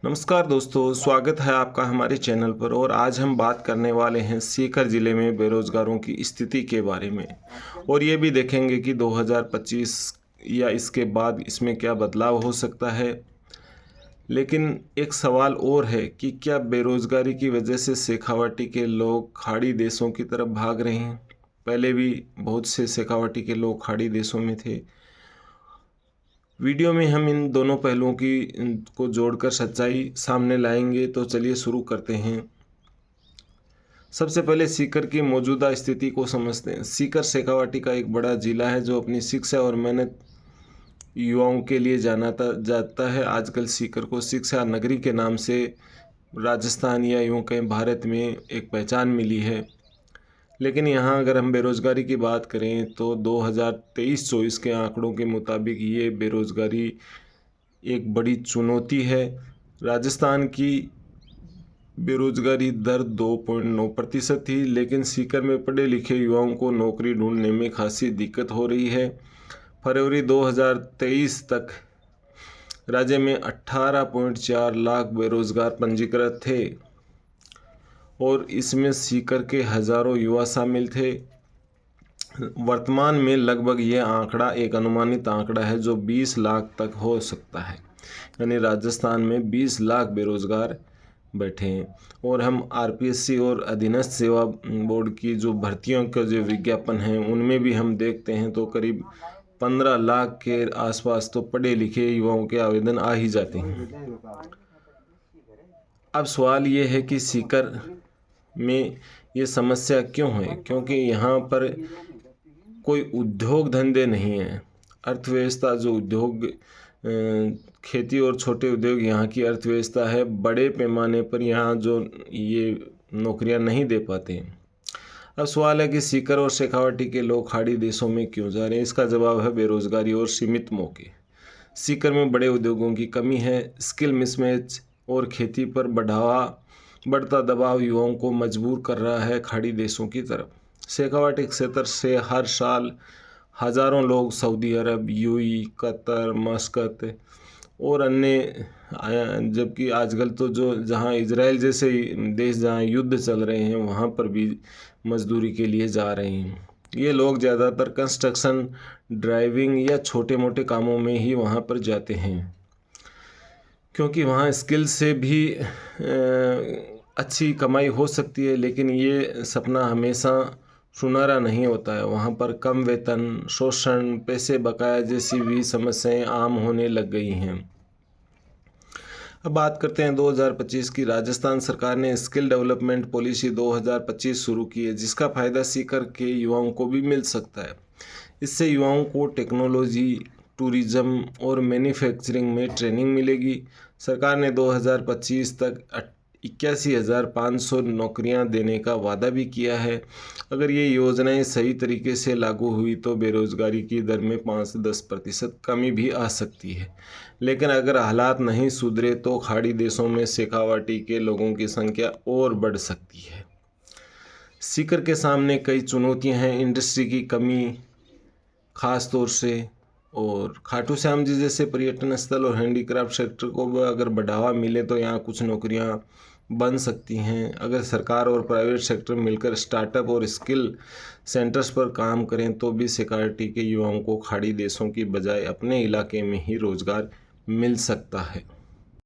नमस्कार दोस्तों, स्वागत है आपका हमारे चैनल पर। और आज हम बात करने वाले हैं सीकर ज़िले में बेरोज़गारों की स्थिति के बारे में। और ये भी देखेंगे कि 2025 या इसके बाद इसमें क्या बदलाव हो सकता है। लेकिन एक सवाल और है कि क्या बेरोज़गारी की वजह से शेखावाटी के लोग खाड़ी देशों की तरफ भाग रहे हैं। पहले भी बहुत से शेखावाटी के लोग खाड़ी देशों में थे। वीडियो में हम इन दोनों पहलुओं को जोड़कर सच्चाई सामने लाएंगे। तो चलिए शुरू करते हैं। सबसे पहले सीकर की मौजूदा स्थिति को समझते हैं। सीकर शेखावाटी का एक बड़ा जिला है जो अपनी शिक्षा और मेहनत युवाओं के लिए जाना जाता है। आजकल सीकर को शिक्षा नगरी के नाम से राजस्थान या यूँ कहें भारत में एक पहचान मिली है। लेकिन यहाँ अगर हम बेरोज़गारी की बात करें तो 2023-24 के आंकड़ों के मुताबिक ये बेरोज़गारी एक बड़ी चुनौती है। राजस्थान की बेरोज़गारी दर 2.9% थी, लेकिन सीकर में पढ़े लिखे युवाओं को नौकरी ढूंढने में खासी दिक्कत हो रही है। फरवरी 2023 तक राज्य में 18.4 लाख बेरोज़गार पंजीकृत थे और इसमें सीकर के हज़ारों युवा शामिल थे। वर्तमान में लगभग ये आंकड़ा एक अनुमानित आंकड़ा है जो 20 लाख तक हो सकता है। यानी राजस्थान में 20 लाख बेरोज़गार बैठे हैं। और हम आरपीएससी और अधीनस्थ सेवा बोर्ड की जो भर्तियों का जो विज्ञापन है उनमें भी हम देखते हैं तो करीब 15 लाख के आसपास तो पढ़े लिखे युवाओं के आवेदन आ ही जाते हैं। अब सवाल ये है कि सीकर में ये समस्या क्यों है, क्योंकि यहाँ पर कोई उद्योग धंधे नहीं है। अर्थव्यवस्था जो उद्योग खेती और छोटे उद्योग यहाँ की अर्थव्यवस्था है। बड़े पैमाने पर यहाँ जो ये नौकरियाँ नहीं दे पाते। अब सवाल है कि सीकर और शेखावाटी के लोग खाड़ी देशों में क्यों जा रहे हैं। इसका जवाब है बेरोज़गारी और सीमित मौके। सीकर में बड़े उद्योगों की कमी है, स्किल मिसमैच और खेती पर बढ़ता दबाव युवाओं को मजबूर कर रहा है खाड़ी देशों की तरफ। शेखावाटी क्षेत्र से हर साल हज़ारों लोग सऊदी अरब, यूएई, कतर, मस्कत और अन्य, जबकि आजकल तो जो जहां इजराइल जैसे देश जहां युद्ध चल रहे हैं वहां पर भी मजदूरी के लिए जा रहे हैं। ये लोग ज़्यादातर कंस्ट्रक्शन, ड्राइविंग या छोटे मोटे कामों में ही वहां पर जाते हैं, क्योंकि वहाँ स्किल से भी अच्छी कमाई हो सकती है। लेकिन ये सपना हमेशा सुनहरा नहीं होता है। वहाँ पर कम वेतन, शोषण, पैसे बकाया जैसी भी समस्याएं आम होने लग गई हैं। अब बात करते हैं 2025 की। राजस्थान सरकार ने स्किल डेवलपमेंट पॉलिसी 2025 शुरू की है, जिसका फ़ायदा सीकर के युवाओं को भी मिल सकता है। इससे युवाओं को टेक्नोलॉजी, टूरिज्म और मैन्युफैक्चरिंग में ट्रेनिंग मिलेगी। सरकार ने 2025 तक 81,500 नौकरियां देने का वादा भी किया है। अगर ये योजनाएं सही तरीके से लागू हुई तो बेरोज़गारी की दर में 5 से 10% कमी भी आ सकती है। लेकिन अगर हालात नहीं सुधरे तो खाड़ी देशों में शेखावाटी के लोगों की संख्या और बढ़ सकती है। सीकर के सामने कई चुनौतियां हैं। इंडस्ट्री की कमी ख़ास तौर से, और खाटू श्याम जी जैसे पर्यटन स्थल और हैंडीक्राफ्ट सेक्टर को अगर बढ़ावा मिले तो यहाँ कुछ नौकरियाँ बन सकती हैं। अगर सरकार और प्राइवेट सेक्टर मिलकर स्टार्टअप और स्किल सेंटर्स पर काम करें तो भी शेखावाटी के युवाओं को खाड़ी देशों की बजाय अपने इलाके में ही रोज़गार मिल सकता है।